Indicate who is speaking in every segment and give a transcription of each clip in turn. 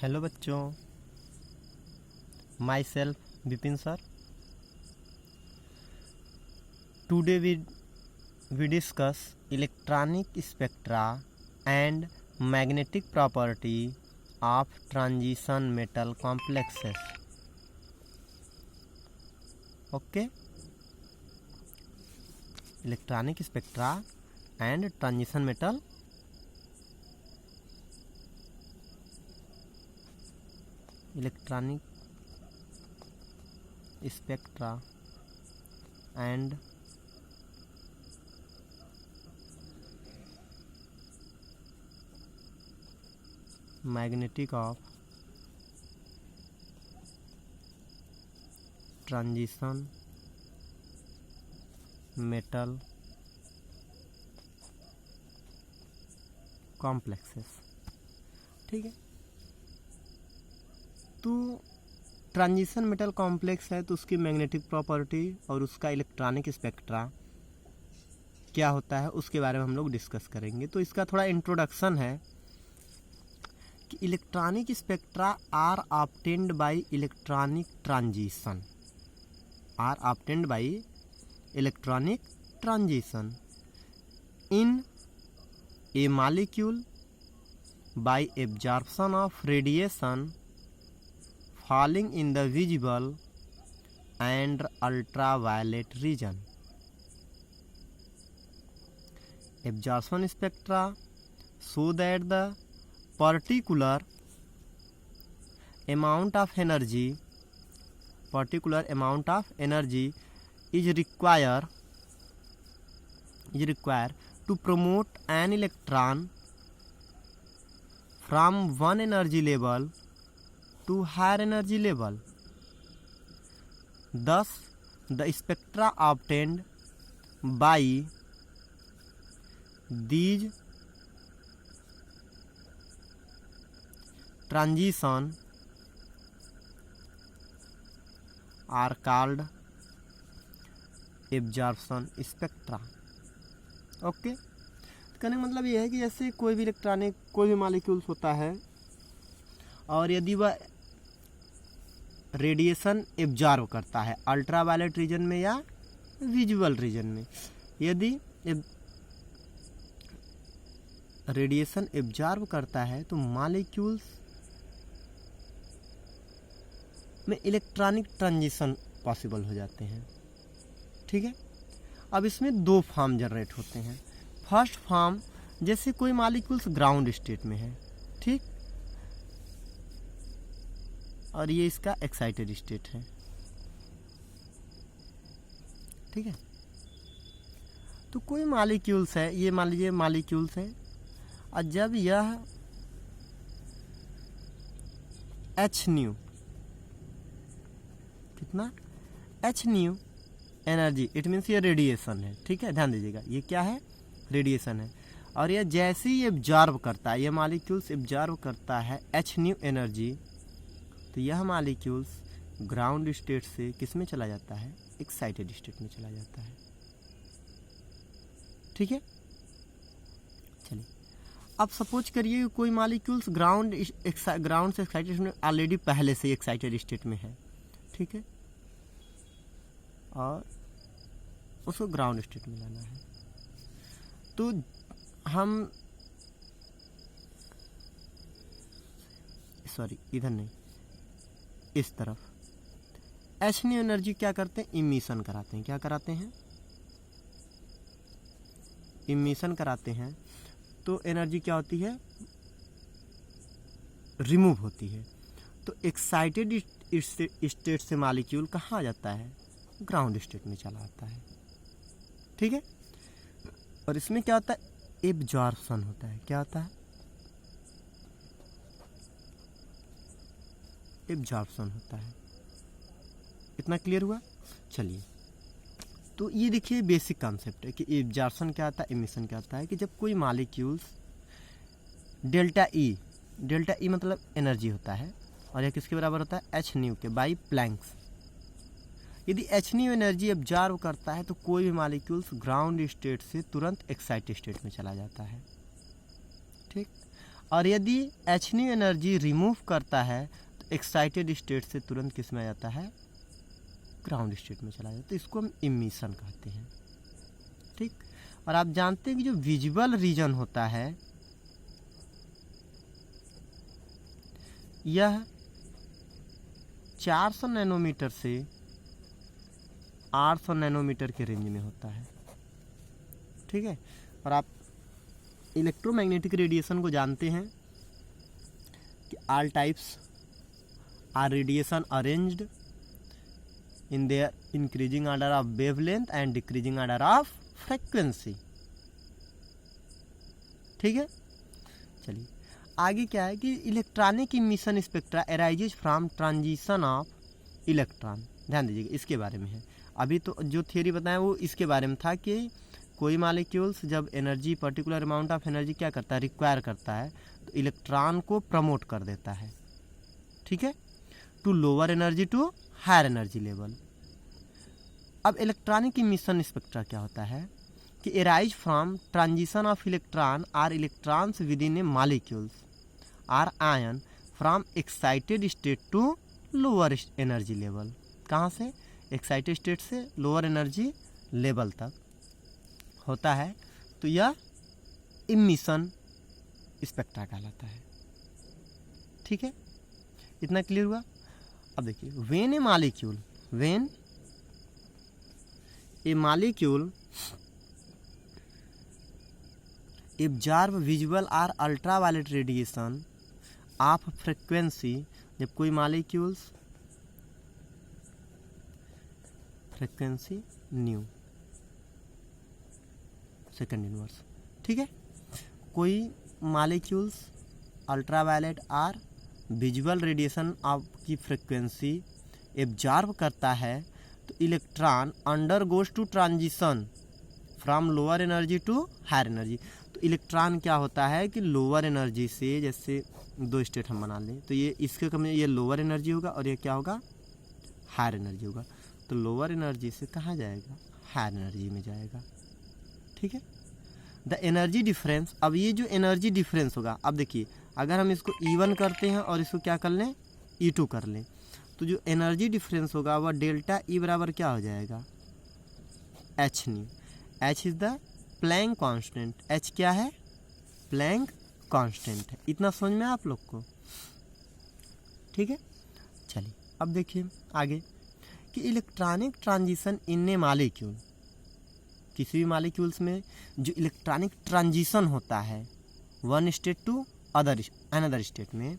Speaker 1: Hello बच्चों, my self Vipin sir. Today we discuss electronic spectra and magnetic property of transition metal complexes. Okay, electronic spectra and transition metal spectra and magnetic of transition metal complexes। ठीक है, तो transition metal complex है तो उसकी magnetic property और उसका electronic spectra क्या होता है उसके बारे में हम लोग डिस्कस करेंगे। तो इसका थोड़ा इंट्रोडक्शन है कि electronic spectra are obtained by electronic transition, are obtained by electronic transition in a molecule by absorption of radiation falling in the visible and ultraviolet region. Absorption spectra show that the particular amount of energy is required to promote an electron from one energy level to higher energy level. Thus, the spectra obtained by these transition are called absorption spectra. Okay, कहने का मतलब ये है कि जैसे कोई भी electronic कोई भी मॉलिक्यूल्स होता है और यदि वह रेडिएशन एब्जॉर्व करता है अल्ट्रावायलेट रीजन में या विजुअल रीजन में, यदि रेडिएशन एब्जॉर्व करता है तो मॉलिक्यूल्स में इलेक्ट्रॉनिक ट्रांजिशन पॉसिबल हो जाते हैं। ठीक है, अब इसमें दो फॉर्म जनरेट होते हैं। फर्स्ट फॉर्म, जैसे कोई मॉलिक्यूल्स ग्राउंड स्टेट में है, ठीक, और ये इसका एक्साइटेड स्टेट है। ठीक है, तो कोई मॉलिक्यूल्स है, ये मान लीजिए मॉलिक्यूल्स है, और जब यह h न्यू, कितना h nu energy, it means ये रेडिएशन है। ठीक है, ध्यान दीजिएगा, ये क्या है, रेडिएशन है, और यह जैसे ही एब्जॉर्व करता है, ये मॉलिक्यूल्स एब्जॉर्व करता है h न्यू एनर्जी, तो यह मॉलिक्यूल्स ग्राउंड स्टेट से किस में चला जाता है, एक्साइटेड स्टेट में चला जाता है। ठीक है, चलिए अब सपोज करिए कोई मॉलिक्यूल्स ग्राउंड से एक्साइटेड में ऑलरेडी पहले से एक्साइटेड स्टेट में है। ठीक है, और उसको ग्राउंड स्टेट में लाना है, तो हम इधर नहीं, इस तरफ एच न्यू एनर्जी क्या करते हैं, इमिशन कराते हैं। क्या कराते हैं, इमिशन कराते हैं, तो एनर्जी क्या होती है, रिमूव होती है। तो एक्साइटेड स्टेट से मॉलिक्यूल कहाँ आ जाता है, ग्राउंड स्टेट में चला आता है। ठीक है, और इसमें क्या होता है, एब्जॉर्प्शन होता है। क्या होता है, एब्जॉर्प्शन होता है। इतना क्लियर हुआ। चलिए, तो ये देखिए बेसिक कॉन्सेप्ट है कि एब्जॉर्प्शन क्या होता है, एमिशन क्या होता है। कि जब कोई मॉलिक्यूल्स डेल्टा ई मतलब एनर्जी होता है, और यह किसके बराबर होता है, एच न्यू के, बाई प्लैंक्स। यदि एच न्यू एनर्जी एब्जॉर्व करता है तो कोई भी मॉलिक्यूल्स ग्राउंड स्टेट से तुरंत एक्साइटेड स्टेट में चला जाता है। ठीक, और यदि hν एनर्जी रिमूव करता है तो एक्साइटेड स्टेट से तुरंत किस में आ जाता है, ग्राउंड स्टेट में चला जाता है। तो इसको हम इमिशन कहते हैं, ठीक। और आप जानते हैं कि जो विजुअल रीजन होता है यह 400 नैनोमीटर से 800 नैनोमीटर के रेंज में होता है, ठीक है। और आप इलेक्ट्रोमैग्नेटिक रेडिएशन को जानते हैं कि all types R radiation arranged in their increasing order of wavelength and decreasing order of frequency, ठीक है। चलिए आगे क्या है कि electronic emission spectra arises from transition of electron. ध्यान दीजिएगा, इसके बारे में है। अभी तो जो थियरी बताया वो इसके बारे में था कि कोई मॉलिक्यूल्स जब energy particular amount of energy क्या करता है, रिक्वायर करता है, तो इलेक्ट्रॉन को प्रमोट कर देता है, ठीक है, to lower energy to higher energy level. अब इलेक्ट्रॉनिक इमिशन स्पेक्ट्रा क्या होता है कि arise from transition of electron or electrons within a molecules or ion from excited state to lower energy level. कहाँ से? एक्साइटेड स्टेट से lower energy level तक होता है, तो यह इमिशन स्पेक्ट्रा कहलाता है, ठीक है। इतना क्लियर हुआ। अब देखिए, when a molecule absorb visual और अल्ट्रावायलेट रेडिएशन ऑफ फ्रीक्वेंसी, जब कोई molecules frequency nu second inverse, ठीक है, कोई मॉलिक्यूल्स अल्ट्रावायलेट और विजुअल रेडिएशन ऑफ की फ्रीक्वेंसी एब्जॉर्ब करता है तो electron undergoes to transition from lower energy to higher energy. तो इलेक्ट्रॉन क्या होता है कि लोअर एनर्जी से, जैसे दो स्टेट हम बना लें, तो ये इसके कम ये लोअर एनर्जी होगा और ये क्या होगा, हायर एनर्जी होगा। तो लोअर एनर्जी से कहाँ जाएगा, हायर एनर्जी में जाएगा, ठीक है। द एनर्जी डिफरेंस, अब ये जो एनर्जी डिफरेंस होगा, अब देखिए अगर हम इसको E1 करते हैं और इसको क्या कर लें, E2 कर लें, तो जो एनर्जी डिफरेंस होगा वह डेल्टा E बराबर क्या हो जाएगा, hν। h is the plank constant. h क्या है, प्लैंक कांस्टेंट है। इतना समझ में आप लोग को, ठीक है। चलिए अब देखिए आगे कि electronic transition in a molecule, किसी भी मॉलिक्यूल्स में जो इलेक्ट्रॉनिक ट्रांजिशन होता है one state to another state में,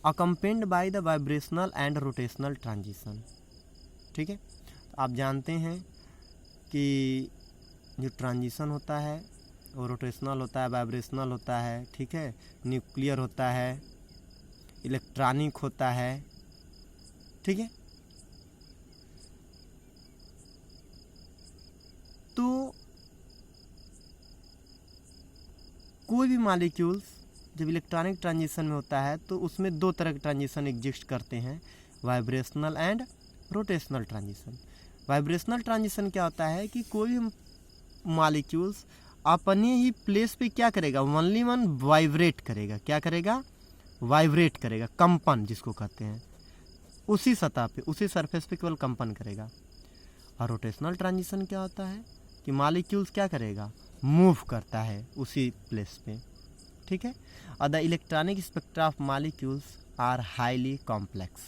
Speaker 1: accompanied by the vibrational and rotational transition, ठीक है। तो आप जानते हैं कि जो ट्रांजिशन होता है वो रोटेशनल होता है, वाइब्रेशनल होता है, ठीक है, न्यूक्लियर होता है, इलेक्ट्रॉनिक होता है, ठीक है। तो कोई भी मॉलिक्यूल्स जब इलेक्ट्रॉनिक ट्रांजिशन में होता है तो उसमें दो तरह के ट्रांजिशन एग्जिस्ट करते हैं, vibrational and rotational transition. Vibrational transition क्या होता है कि कोई भी मॉलिक्यूल्स अपने ही प्लेस पे क्या करेगा, ओनली वन वाइब्रेट करेगा। क्या करेगा, वाइब्रेट करेगा, कंपन जिसको कहते हैं, उसी सतह पे, उसी सरफेस पे केवल कंपन करेगा। और रोटेशनल ट्रांजिशन क्या होता है कि मॉलिक्यूल्स क्या करेगा, मूव करता है उसी प्लेस पे, ठीक है। और the electronic spectra of molecules are highly complex.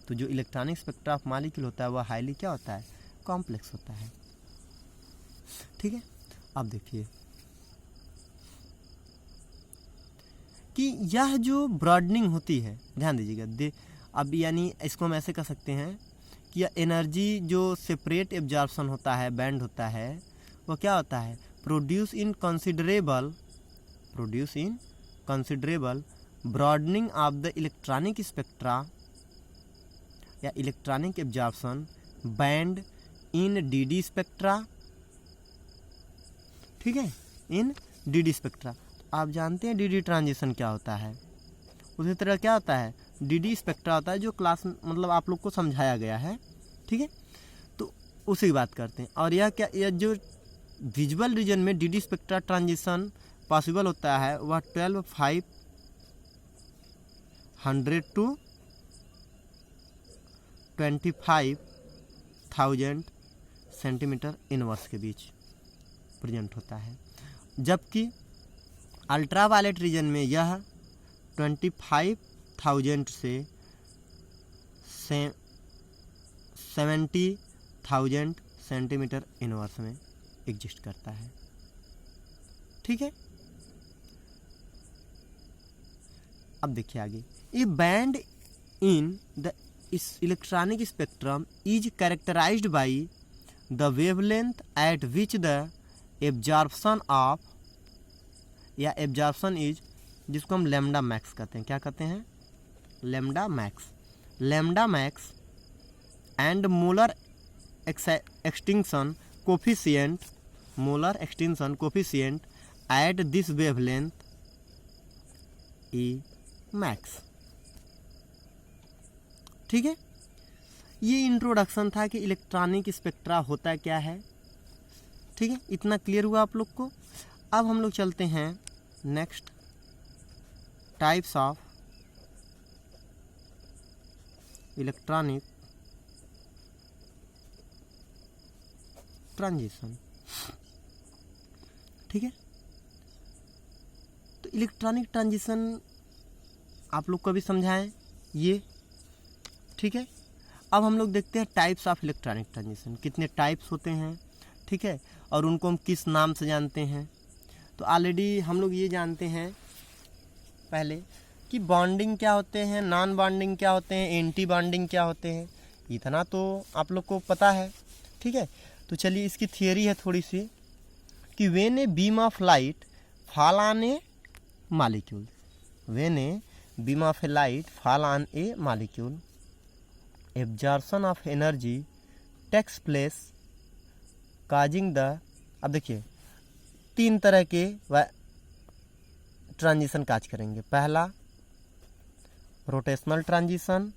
Speaker 1: तो जो इलेक्ट्रॉनिक स्पेक्ट्रा ऑफ मॉलिक्यूल होता है वह हाईली क्या होता है, कॉम्प्लेक्स होता है, ठीक है। अब देखिए कि यह जो ब्रॉडनिंग होती है, ध्यान दीजिएगा, अब यानी इसको हम ऐसे कह सकते हैं कि एनर्जी जो सेपरेट एब्जॉर्प्शन होता है, बैंड होता है, वो क्या होता है, produce in considerable broadening of the electronic spectra या इलेक्ट्रॉनिक एब्जॉर्प्शन बैंड इन डी स्पेक्ट्रा, ठीक है, इन डी स्पेक्ट्रा। आप जानते हैं डी ट्रांजिशन क्या होता है, उसी तरह क्या होता है, डी स्पेक्ट्रा होता है, जो क्लास मतलब आप लोग को समझाया गया है, ठीक है। तो उसी की बात करते हैं। और यह क्या, यह जो विजुअल रीजन में डी स्पेक्ट्रा ट्रांजिशन पॉसिबल होता है वह 12, 5 100 to 25,000 सेंटीमीटर इनवर्स के बीच प्रेजेंट होता है, जबकि अल्ट्रा वायलेट रीजन में यह 25,000 से 70,000 सेंटीमीटर इनवर्स में एग्जिस्ट करता है। ठीक है, अब देखिए आगे, a band in the electronic spectrum is characterised by the wavelength at which the absorption of, या एब्जॉर्प्शन इज, जिसको हम लैम्डा मैक्स कहते हैं, क्या कहते हैं, lambda max and molar extinction coefficient at this wavelength e max. ठीक है, ये इंट्रोडक्शन था कि इलेक्ट्रॉनिक स्पेक्ट्रा होता क्या है। ठीक है, इतना क्लियर हुआ आप लोग को। अब हम लोग चलते हैं next, types of electronic transition. ठीक है, तो इलेक्ट्रॉनिक ट्रांजिशन आप लोग को भी समझाएं ये। ठीक है, अब हम लोग देखते हैं टाइप्स ऑफ इलेक्ट्रॉनिक ट्रांजिशन, कितने टाइप्स होते हैं। ठीक है, और उनको हम किस नाम से जानते हैं। तो ऑलरेडी हम लोग ये जानते हैं पहले कि बॉन्डिंग क्या होते हैं, नॉन बॉन्डिंग क्या होते हैं, एंटी बॉन्डिंग क्या होते हैं, इतना तो आप लोग को पता है। ठीक है, तो चलिए इसकी थियरी है थोड़ी सी, कि when a beam of light fall on a molecule, when a beam of a light fall on a molecule, absorption of energy takes place causing the, अब देखिए 3 तरह के ट्रांजिशन काज करेंगे। पहला रोटेशनल ट्रांजिशन,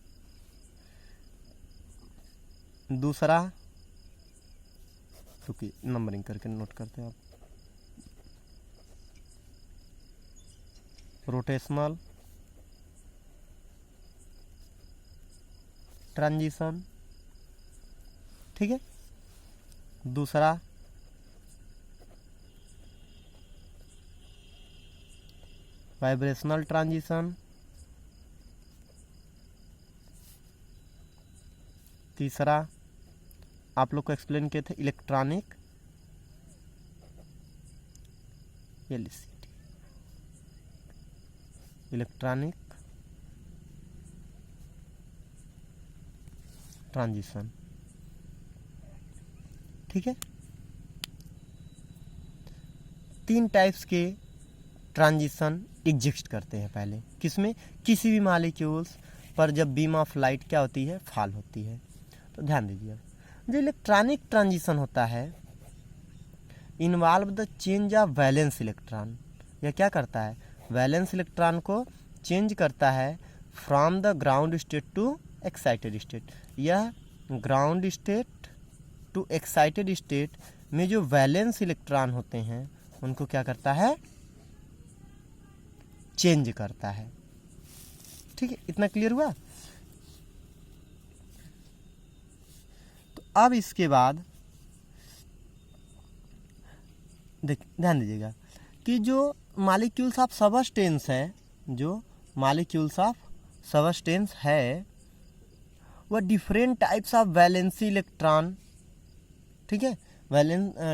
Speaker 1: दूसरा, क्योंकि नंबरिंग करके नोट करते हैं आप, रोटेशनल ट्रांजिशन। ठीक है, दूसरा वाइब्रेशनल ट्रांजिशन, तीसरा आप लोग को एक्सप्लेन किए थे इलेक्ट्रॉनिक ट्रांजिशन। ठीक है, 3 टाइप्स के ट्रांजिशन एग्जिस्ट करते हैं पहले, किसमें, किसी भी मॉलिक्यूल्स पर जब बीम ऑफ लाइट क्या होती है, फॉल होती है। तो ध्यान दीजिए, जो इलेक्ट्रॉनिक ट्रांजिशन होता है involve the change of valence electron, यह क्या करता है, वैलेंस इलेक्ट्रॉन को चेंज करता है from the ground state to excited state. यह ground state to excited state में जो वैलेंस इलेक्ट्रॉन होते हैं उनको क्या करता है, चेंज करता है। ठीक है, इतना क्लियर हुआ। तो अब इसके बाद ध्यान दीजिएगा कि जो मॉलिक्यूल्स ऑफ सबस्टेंस है, जो मॉलिक्यूल्स ऑफ सबस्टेंस है वह different types of valency electron, ठीक है,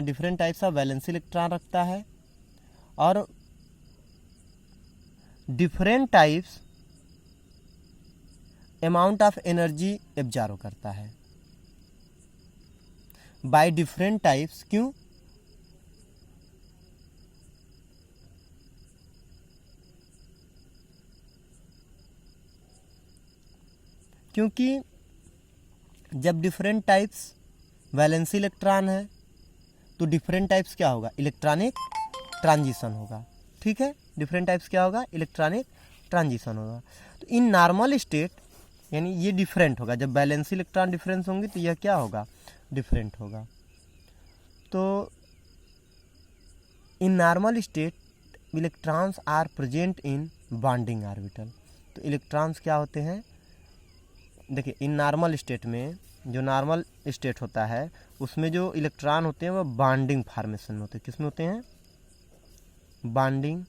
Speaker 1: different types of valency electron रखता है और different types amount of energy absorb करता है बाय डिफरेंट टाइप्स। क्यों, क्योंकि जब डिफरेंट टाइप्स वैलेंसी इलेक्ट्रॉन है तो डिफरेंट टाइप्स क्या होगा, इलेक्ट्रॉनिक ट्रांजिशन होगा। ठीक है, डिफरेंट टाइप्स क्या होगा, इलेक्ट्रॉनिक ट्रांजिशन होगा। तो इन नॉर्मल स्टेट यानी ये डिफरेंट होगा, जब वैलेंसी इलेक्ट्रॉन डिफरेंस होंगे तो यह क्या होगा, डिफरेंट होगा। तो in normal state electrons are present in bonding orbital, तो इलेक्ट्रॉन्स क्या होते हैं, देखिए इन नॉर्मल स्टेट में, जो नॉर्मल स्टेट होता है उसमें जो इलेक्ट्रॉन होते हैं वो बॉन्डिंग फॉर्मेशन में होते हैं। किसमें होते हैं, बॉन्डिंग,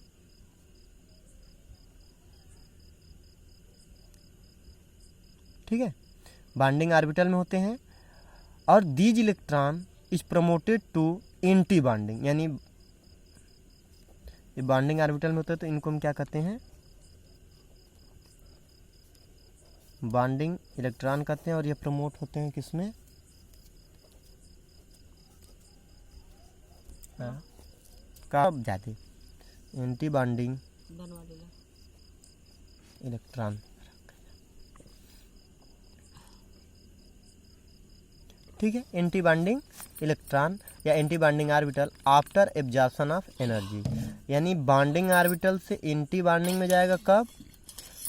Speaker 1: ठीक है, बॉन्डिंग ऑर्बिटल में होते हैं। और these electron is promoted to anti bonding, यानी ये बॉन्डिंग ऑर्बिटल में होते हैं तो इनको हम क्या कहते हैं, बॉन्डिंग इलेक्ट्रॉन कहते हैं। और ये प्रमोट होते हैं किसमें, कब जाते, एंटी बॉन्डिंग इलेक्ट्रॉन, ठीक है, एंटी बॉन्डिंग इलेक्ट्रॉन या anti bonding orbital after absorption of energy, यानी बॉन्डिंग ऑर्बिटल से एंटी बॉन्डिंग में जाएगा कब,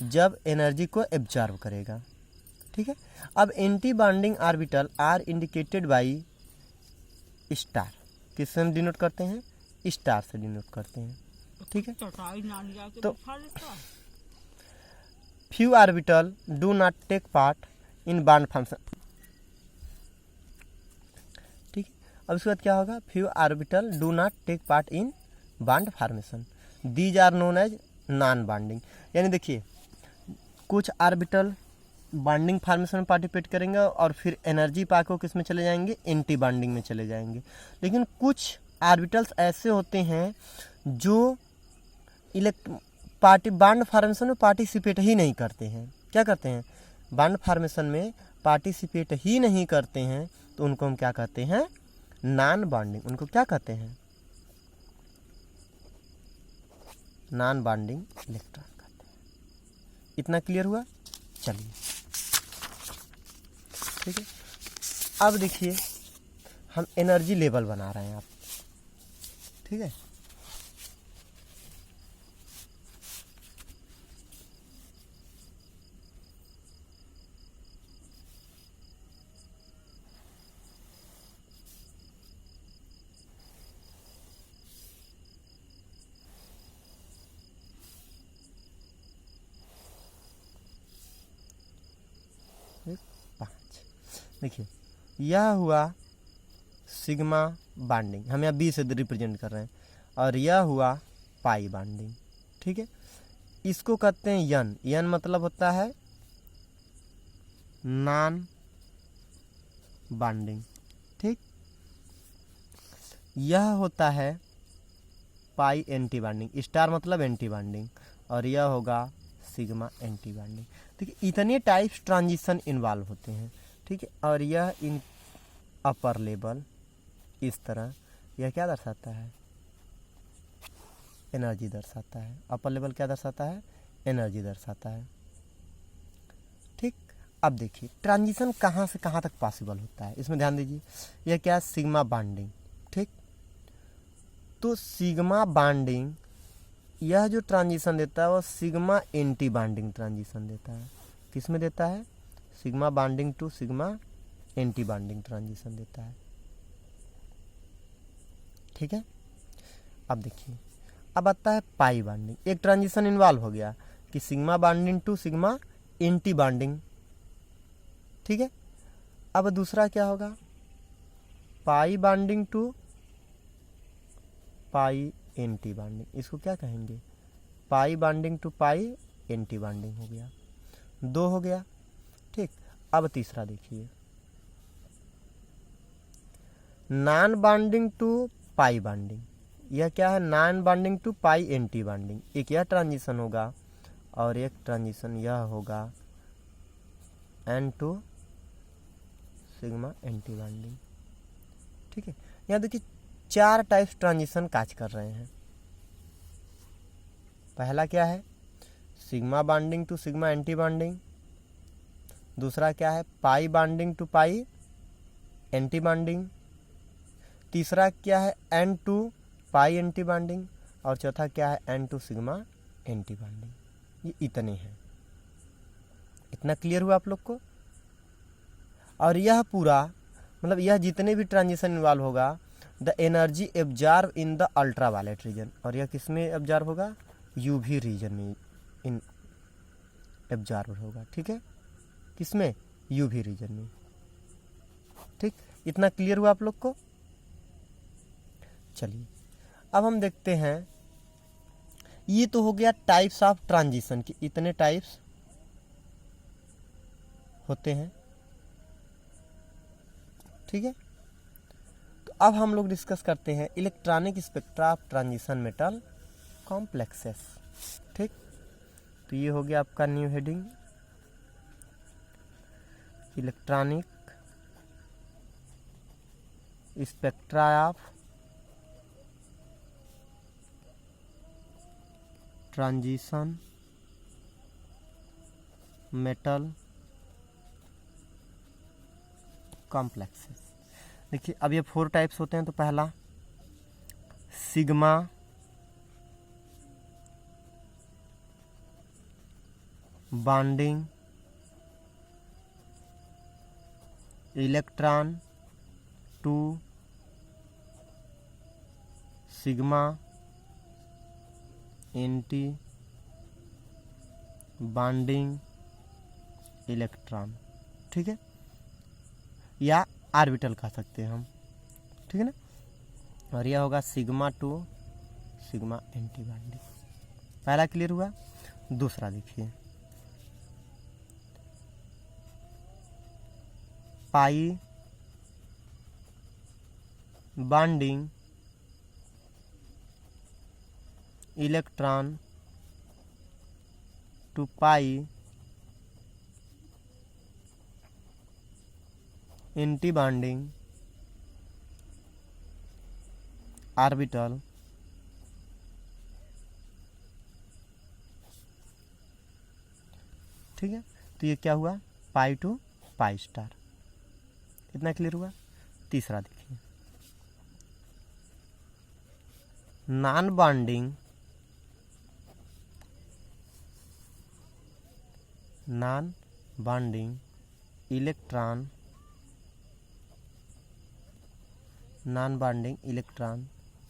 Speaker 1: जब एनर्जी को एब्जॉर्ब करेगा, ठीक है। अब anti bonding orbital are indicated by star, किससे हम डिनोट करते हैं, स्टार से डिनोट करते हैं, ठीक है। तो few orbital do not take part in bond function, ठीक है। अब उसके बाद क्या होगा, few orbital do not take part in bond formation, these are known as non bonding, यानी देखिए कुछ ऑर्बिटल बॉन्डिंग फॉर्मेशन में पार्टिसिपेट करेंगे और फिर एनर्जी पाकर किस में चले जाएंगे, एंटी बॉन्डिंग में चले जाएंगे। लेकिन कुछ ऑर्बिटल्स ऐसे होते हैं जो बॉन्ड फॉर्मेशन में पार्टिसिपेट ही नहीं करते हैं, क्या करते हैं, बॉन्ड फॉर्मेशन में पार्टिसिपेट ही नहीं करते हैं, तो उनको हम क्या कहते हैं, नॉन बॉन्डिंग, उनको क्या कहते हैं, नॉन बॉन्डिंग इलेक्ट्रॉन कहते हैं। इतना क्लियर हुआ, चलिए ठीक है। अब देखिए हम एनर्जी लेवल बना रहे हैं आप, ठीक है। देखिए यह हुआ सिग्मा बॉन्डिंग, हम यहाँ बी से रिप्रेजेंट कर रहे हैं, और यह हुआ पाई बॉन्डिंग, ठीक है। इसको कहते हैं यन, यन मतलब होता है नॉन बॉन्डिंग, ठीक। यह होता है पाई एंटी बॉन्डिंग, स्टार मतलब एंटी बॉन्डिंग, और यह होगा सिग्मा एंटी बॉन्डिंग। देखिए इतने टाइप्स ट्रांजिशन इन्वॉल्व होते हैं, ठीक है। और यह इन अपर लेवल इस तरह, यह क्या दर्शाता है, एनर्जी दर्शाता है। अपर लेवल क्या दर्शाता है, एनर्जी दर्शाता है, ठीक। अब देखिए ट्रांजिशन कहाँ से कहाँ तक पॉसिबल होता है, इसमें ध्यान दीजिए। यह क्या है, सिग्मा बॉन्डिंग, ठीक। तो सिग्मा बॉन्डिंग यह जो ट्रांजिशन देता है वो सिग्मा एंटी बॉन्डिंग ट्रांजिशन देता है। किस में देता है, sigma bonding to sigma anti bonding transition देता है, ठीक है। अब देखिए अब आता है पाई बॉन्डिंग, एक ट्रांजिशन इन्वॉल्व हो गया कि sigma bonding to sigma anti bonding, ठीक है। अब दूसरा क्या होगा, pi bonding to pi anti bonding, इसको क्या कहेंगे, pi bonding to pi anti bonding हो गया, दो हो गया, ठीक। अब तीसरा देखिए, non bonding to pi bonding, यह क्या है, non bonding to pi anti bonding. एक यह ट्रांजिशन होगा और एक ट्रांजिशन यह होगा n to sigma anti bonding, ठीक है। यहाँ देखिए चार टाइप्स ट्रांजिशन काज कर रहे हैं। पहला क्या है, sigma bonding to sigma anti bonding. दूसरा क्या है, pi bonding to pi anti bonding. तीसरा क्या है, n to pi anti bonding. और चौथा क्या है, n to sigma anti bonding. ये इतने हैं, इतना क्लियर हुआ आप लोग को। और यह पूरा मतलब यह जितने भी ट्रांजिशन इन्वॉल्व होगा, the energy absorb in the ultraviolet region, और यह किस में एब्जॉर्ब होगा, यूवी रीजन में, इन एब्जॉर्ब होगा। ठीक है, किसमें? यूवी रीजन में। ठीक, इतना क्लियर हुआ आप लोग को? चलिए अब हम देखते हैं, ये तो हो गया टाइप्स ऑफ ट्रांजिशन की, इतने टाइप्स होते हैं। ठीक है, तो अब हम लोग डिस्कस करते हैं electronic spectra of transition metal complexes. ठीक, तो ये हो गया आपका new heading, electronic spectra of transition metal complexes. देखिए अब ये 4 टाइप्स होते हैं। तो पहला sigma bonding electron to sigma anti bonding electron. ठीक है, या ऑर्बिटल कह सकते हैं हम। ठीक है ना, और यह होगा sigma to sigma anti bonding. पहला क्लियर हुआ। दूसरा देखिए, pi bonding electron to pi anti bonding orbital. ठीक है, तो ये क्या हुआ? Pi to pi star. इतना क्लियर हुआ। तीसरा देखिए, non bonding electron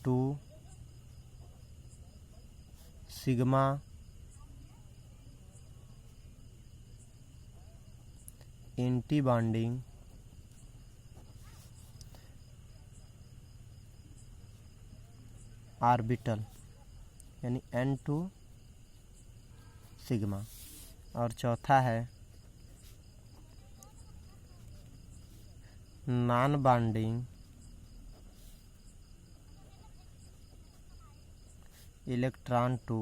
Speaker 1: to sigma anti bonding orbital, यानी N2 सिग्मा। और चौथा है non bonding electron to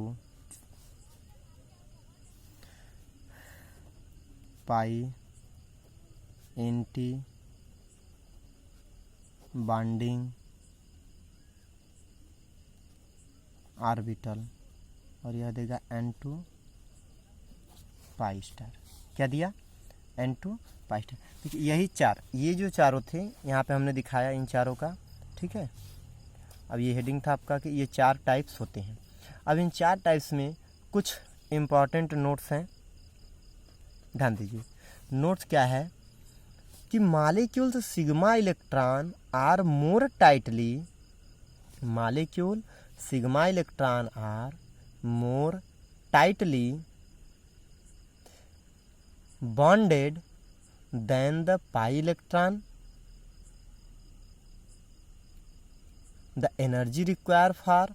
Speaker 1: pi anti bonding orbital, और यह देगा N2 पाई स्टार। क्या दिया? N2 pi star. देखिए यही चार, ये जो चारों थे यहाँ पे हमने दिखाया इन चारों का। ठीक है, अब ये हेडिंग था आपका कि ये 4 टाइप्स होते हैं। अब इन 4 टाइप्स में कुछ इम्पॉर्टेंट नोट्स हैं, ध्यान दीजिए। नोट्स क्या है कि molecules sigma electron are more tightly, molecule sigma electron are more tightly bonded than the pi electron. The energy required for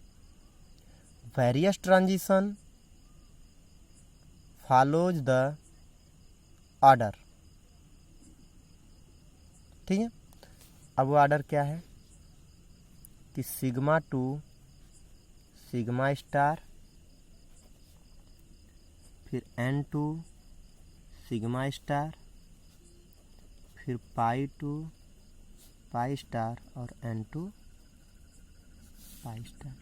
Speaker 1: various transition follows the order. ठीक है, अब वो ऑर्डर क्या है कि सिग्मा टू सिग्मा स्टार, फिर N2 sigma star, फिर पाई to pi star और N2 पाई स्टार।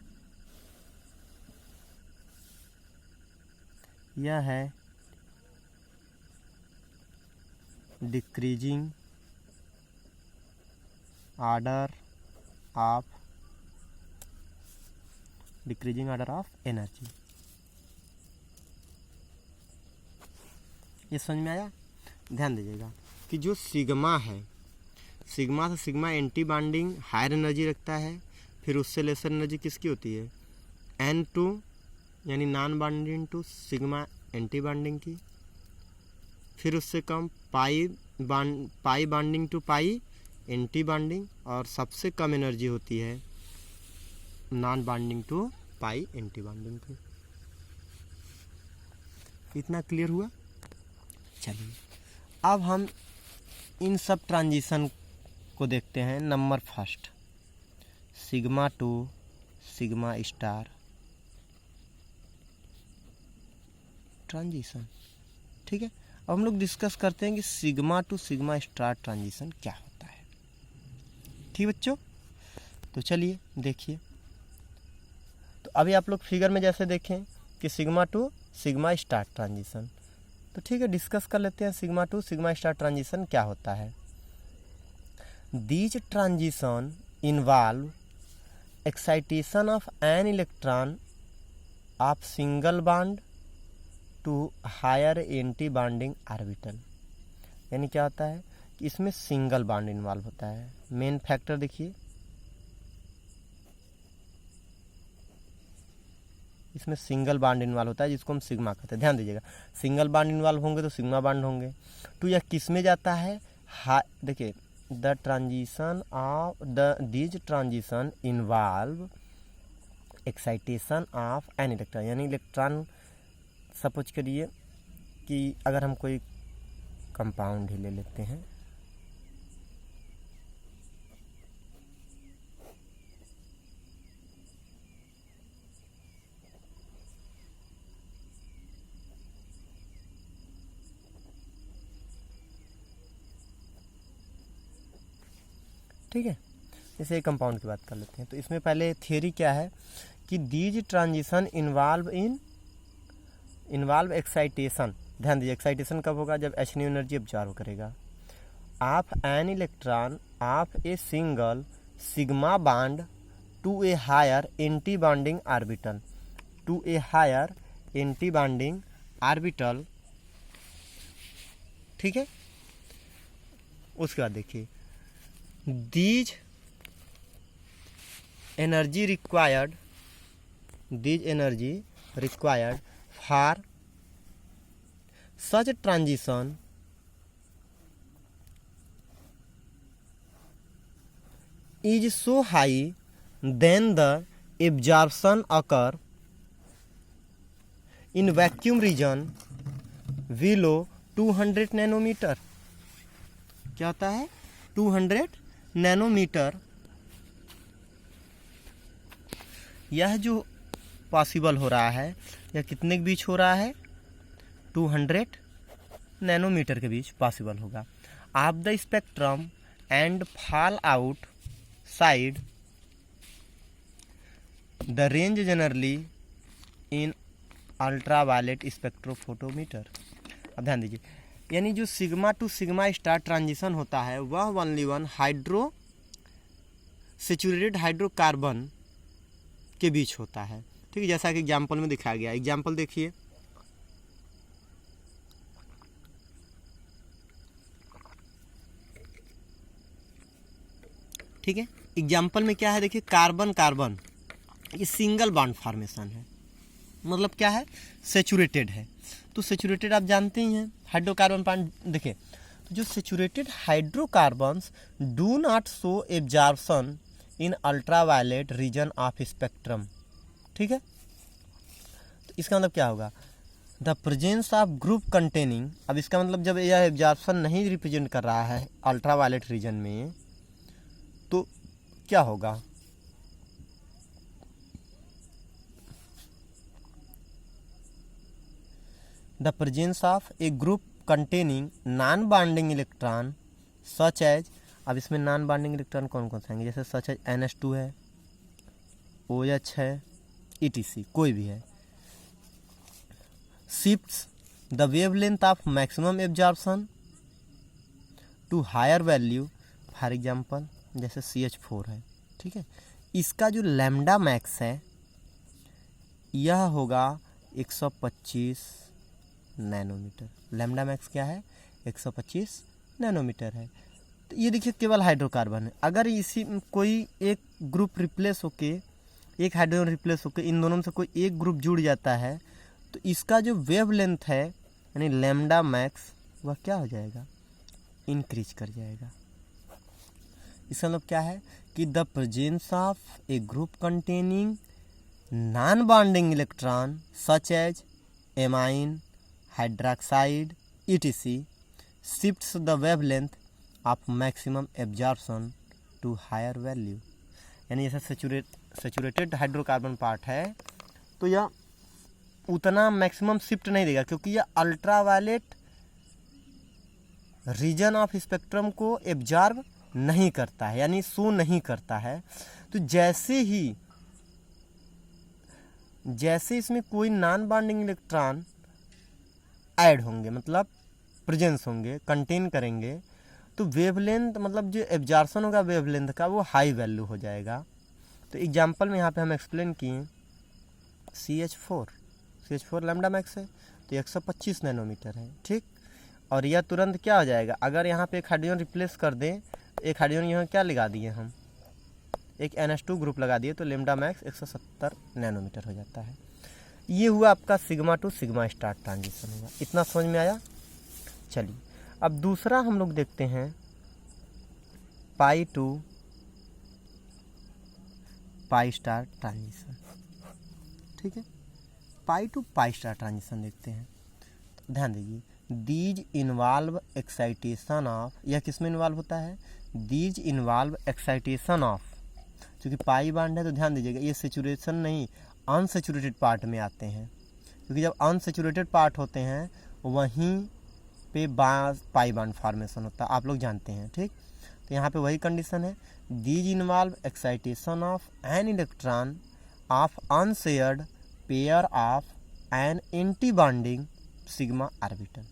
Speaker 1: यह है डिक्रीजिंग ऑर्डर ऑफ एनर्जी। ये समझ में आया? ध्यान दीजिएगा कि जो सिग्मा है, सिग्मा से sigma anti bonding higher energy रखता है, फिर उससे लेसर एनर्जी किसकी होती है? N2 यानी non bonding to sigma anti bonding की, फिर उससे कम pi binding to pi anti binding, और सबसे कम एनर्जी होती है non binding to pi anti binding की। इतना क्लियर हुआ? चलिए अब हम इन सब ट्रांजिशन को देखते हैं। Number first, sigma to sigma star transition. ठीक है, अब हम लोग डिस्कस करते हैं कि sigma to sigma star transition क्या होता है। ठीक बच्चों, तो चलिए देखिए। तो अभी आप लोग फिगर में जैसे देखें कि sigma to sigma star transition, तो ठीक है डिस्कस कर लेते हैं sigma to sigma star transition क्या होता है। These transition involve excitation of an electron of single bond to higher anti bonding orbital. यानी क्या होता है कि इसमें सिंगल बॉन्ड इन्वॉल्व होता है। मेन फैक्टर देखिए, इसमें सिंगल बॉन्ड इन्वॉल्व होता है जिसको हम सिग्मा कहते हैं। ध्यान दीजिएगा, सिंगल बॉन्ड इन्वॉल्व होंगे तो सिग्मा बॉन्ड होंगे। तो यह किस में जाता है? देखिए, the transition of these transition involve excitation of an electron. यानी इलेक्ट्रॉन, सपोज करिए कि अगर हम कोई कंपाउंड ही ले लेते हैं, ठीक है, जैसे एक कंपाउंड की बात कर लेते हैं। तो इसमें पहले थियरी क्या है कि दीज ट्रांजिशन इन्वॉल्व एक्साइटेशन। ध्यान दीजिए, एक्साइटेशन कब होगा? जब H न्यू एनर्जी ऑब्जर्व करेगा of an electron of a single sigma bond to a higher anti bonding orbital, to a higher anti bonding orbital. ठीक है, उसके बाद देखिए, these energy required for such transition is so high then the absorption occur in vacuum region below 200 nanometre. क्या होता है? 200 nanometre. यह जो पॉसिबल हो रहा है, यह कितने के बीच हो रहा है? 200 नैनोमीटर के बीच पॉसिबल होगा। Of the spectrum and fall out side the range generally in ultraviolet spectrophotometer. अब ध्यान दीजिए, यानी जो sigma to sigma star transition होता है वह ओनली वन सैचुरेटेड हाइड्रोकार्बन के बीच होता है। ठीक है, जैसा कि एग्जाम्पल में दिखाया गया। एग्जाम्पल देखिए, ठीक है, एग्जाम्पल में क्या है देखिए, कार्बन कार्बन ये सिंगल बॉन्ड फॉर्मेशन है, मतलब क्या है? सैचुरेटेड है। तो सैचुरेटेड आप जानते ही हैं, हाइड्रोकार्बन बॉन्ड। देखिए, तो जो saturated hydrocarbons do not show absorption in ultraviolet region of spectrum. ठीक है, तो इसका मतलब क्या होगा? The presence of group containing. अब इसका मतलब जब यह एब्जॉर्प्शन नहीं रिप्रेजेंट कर रहा है अल्ट्रावायलेट रीजन में, तो क्या होगा? The presence of a group containing non bonding electron such as. अब इसमें नॉन बॉन्डिंग इलेक्ट्रॉन कौन कौन से आएंगे? जैसे सच एज NH2 है, OH है, ETC कोई भी है। Shifts the wavelength of maximum absorption to higher value. For example जैसे CH4 है। ठीक है, इसका जो लैम्डा मैक्स है यह होगा 125 नैनोमीटर। लैम्डा मैक्स क्या है? 125 नैनोमीटर है। तो ये देखिए केवल हाइड्रोकार्बन है। अगर इसी कोई एक ग्रुप रिप्लेस होके, एक हाइड्रोजन रिप्लेस होके इन दोनों में से कोई एक ग्रुप जुड़ जाता है, तो इसका जो वेव लेंथ है यानी लैम्डा वह क्या हो जाएगा, इंक्रीज कर जाएगा। इसका मतलब क्या है कि the presence of a group containing non bonding electron such as amine, hydroxide etc shifts the wavelength of maximum absorption to higher value। यानी जैसा सेचुरेटेड हाइड्रोकार्बन पार्ट है तो यह उतना मैक्सिमम शिफ्ट नहीं देगा, क्योंकि यह अल्ट्रावायलेट रीजन ऑफ स्पेक्ट्रम को एब्जॉर्ब नहीं करता है, यानी शो नहीं करता है। तो जैसे इसमें कोई नॉन बॉन्डिंग इलेक्ट्रॉन ऐड होंगे, मतलब प्रेजेंस होंगे, कंटेन करेंगे, तो वेवलेंथ मतलब जो एब्जॉर्प्शन होगा वेवलेंथ का वो हाई वैल्यू हो जाएगा। तो एग्जांपल में यहाँ पे हम एक्सप्लेन किए CH4 लैम्डा मैक्स है तो 125 नैनोमीटर है, ठीक। और यह तुरंत क्या हो जाएगा, अगर यहाँ पे एक हाइड्रोजन रिप्लेस कर दें, एक हाइड्रोजन यहाँ क्या लगा दिए हम, एक NH2 ग्रुप लगा दिए, तो लैम्डा मैक्स 170 नैनोमीटर हो जाता है। ये हुआ आपका sigma to sigma star transition हुआ। इतना समझ में आया। चलिए अब दूसरा हम लोग देखते हैं पाई टू पाई स्टार ट्रांजिशन, ठीक है। पाई टू पाई स्टार ट्रांजिशन देखते हैं। तो ध्यान दीजिए, दीज इन्वॉल्व एक्साइटेशन ऑफ, यह किस में इन्वॉल्व होता है, दीज इन्वॉल्व एक्साइटेशन ऑफ, क्योंकि पाई बांड है तो ध्यान दीजिएगा ये सेचुरेशन नहीं अनसेचुरेटेड पार्ट में आते हैं, क्योंकि जब अनसेचुरेटेड पार्ट होते हैं वहीं पे पाई बांड फॉर्मेशन होता है, आप लोग जानते हैं, ठीक। तो यहाँ पे वही कंडीशन है, these involve excitation of an electron of unshared pair of an anti bonding sigma orbital.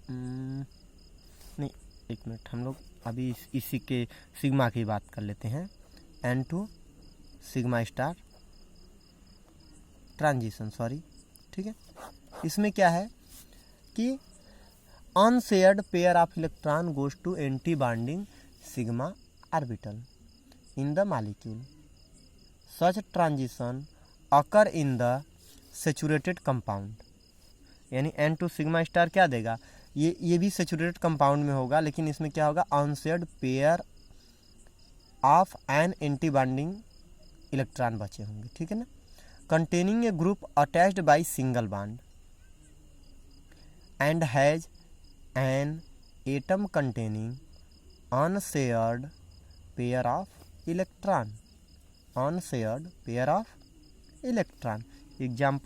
Speaker 1: नहीं, एक मिनट, हम लोग अभी इसी के सिग्मा की बात कर लेते हैं। N2 sigma star transition, sorry, ठीक है। इसमें क्या है कि unshared pair of electron goes to anti bonding sigma orbital in the molecule. Such transition occur in the saturated compound, यानी N2 सिग्मा स्टार क्या देगा, ये भी सेचुरेटेड कंपाउंड में होगा, लेकिन इसमें क्या होगा, unshared pair of an anti bonding electron बचे होंगे, ठीक है ना। Containing A group attached by single bond and has an atom containing unshared pair of electron, unshared pair of electron. Example